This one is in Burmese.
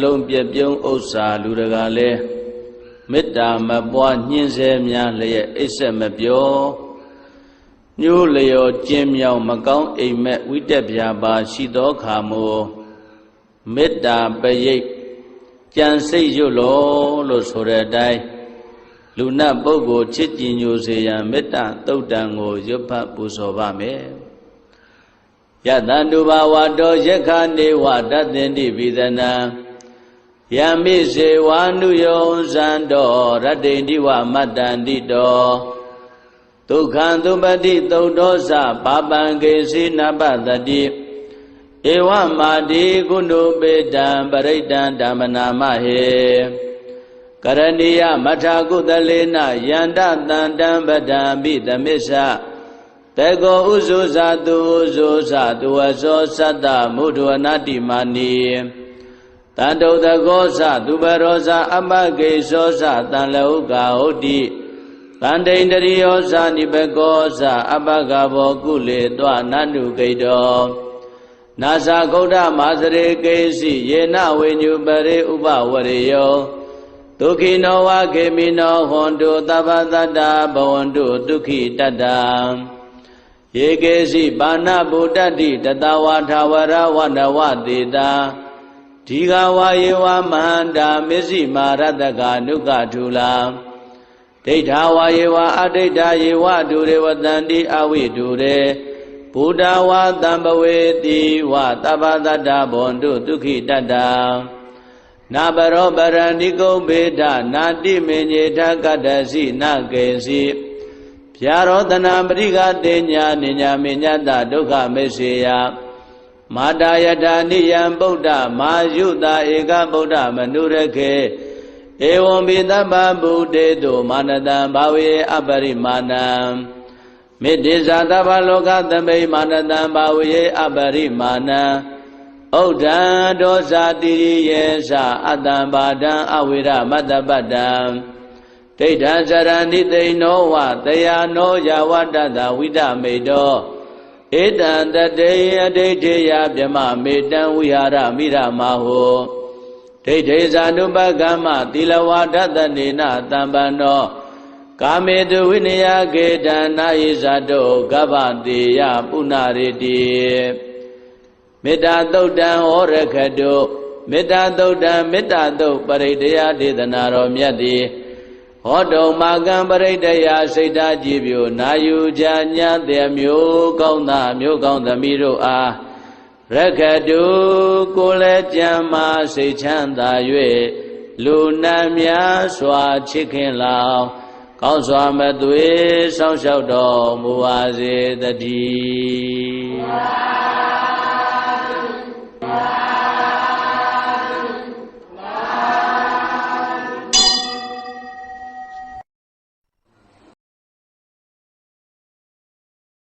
လုံးပြပြုံးဥစ္စာလူတကာလဲမေတ္တာမပွားညှင်းဆဲများလျက်အိပ်ဆက်မပြောညိုးလျော်ကျင်းမြောင်မကောင်းအိမ်မက်ဝိတက်ပြာပါရှိသောခါမို့မေတ္တာပရိတ်ကြံစိတ်ရွတ်လို့ဆိုတဲ့အတိုင်းလူနတ်ပုဂ္ဂိုလ်ချစ်ကြည်ညိုစေရန်မေတ္တာသုတ်တံကိုရွတ်ဖတ်ပူဇော်ပါမယ်ယတန္တုဘာဝတောယက္ခနေဝတတ္တင်တိပိသနံယမိစေဝါနုယောဇန္တောရတ္တိတိဝမတ္တန္တိတောဒုက္ခံသုပတိသုတ်တောသပါပံကေစီနပတတိဧဝမာတိကုဏုပေတံပရိတံဓမ္မနာမဟေကရဏီယမထာကုသလေနယန္တတန္တံပဒံပိသမစ္ဆတေကောဥဇုဇာတုဥဇုဇာတုဝသောသတ္တမုဒဝနာတိမာနီတန္တုတကောသသူပရောဇာအပကေသောသတံလောကဟုတ်တိတန္တိန္တရိယောဇာနိဘကောသအပကဘောကုလေတောနန္တုကိတောနာသဂௌဒမာစရေကေစီယေနဝိညုပရိဥပဝရေယောဒုက္ခိနောဝခေမိနောဟွန်တုသဗ္ဗတတ္တဘဝန္တုဒုက္ခိတတ္တယေကေစီပါဏဗုဒ္ဓတိတတဝါထာဝရဝနဝတေတာဒီဃဝါယေဝမဟန္တာမစ္စည်းမာရတကနုကထုလာဒိဋ္ဌာဝါယေဝအဒိဋ္ဌာယေဝဒုရေဝတန္တိအဝိဒုရေဘုဒ္ဓဝါတံပဝေတိဝသဗ္ဗတတ္တဘဝန္တုဒုက္ခိတတ္တနာဘရောပရဏိကုဘေဒနာတိမေညေထကတ္တစီနကေစီဗျာရောတနာပရိကတေညာနိညာမေညတဒုက္ခမေစေယမာတာယထာနိယံဗုဒ္ဓမာယုတာဧကဗုဒ္ဓမနုရခေဧဝံဘိသဗ္ဗဗုဒေတုမာနတံဘာဝေအပရိမာဏံမေတ္တိဇာသဗ္ဗလောကသမိမာနတံဘာဝေအပရိမာဏံဩဒံဒောဇာတိယေသအတ္တံဘာဒံအဝိရမတ္တပတ္တံဒိဋ္ဌံဇရဏိသိနောဝတယာနောယဝတ္တတဝိဒမေတောဧတံတတေအဒိဋ္ဌေယဗြမမေတံဝိဟာရမိရမဟောဒိဋ္ဌေဇာနုပကမ္မသီလဝါဒတနေနတံပန္နောကာမေတုဝိနယကေတံနာယိဇာတောကဗ္ဗတေယပုဏ္ဏရေတိမေတ္တာသုတ်တံဩရခတုမေတ္တာသုတ်တံမေတ္တာသုတ်ပရိဒယဒေသနာတော်မြတ်သည်ဟောတုံမာကံပရိဒယစိတ်ဓာကြည်ပြိုနာယူကြညာတဲ့မျိုးကောင်းသားမျိုးကောင်းသမီးတို့အားရခတုကိုလည်းကြံမာစိတ်ချမ်းသာ၍လူနာများစွာချစ်ခင်လောင်ကောင်းစွာမသွေးဆောင်းလျှောက်တော်မူပါစေတည်း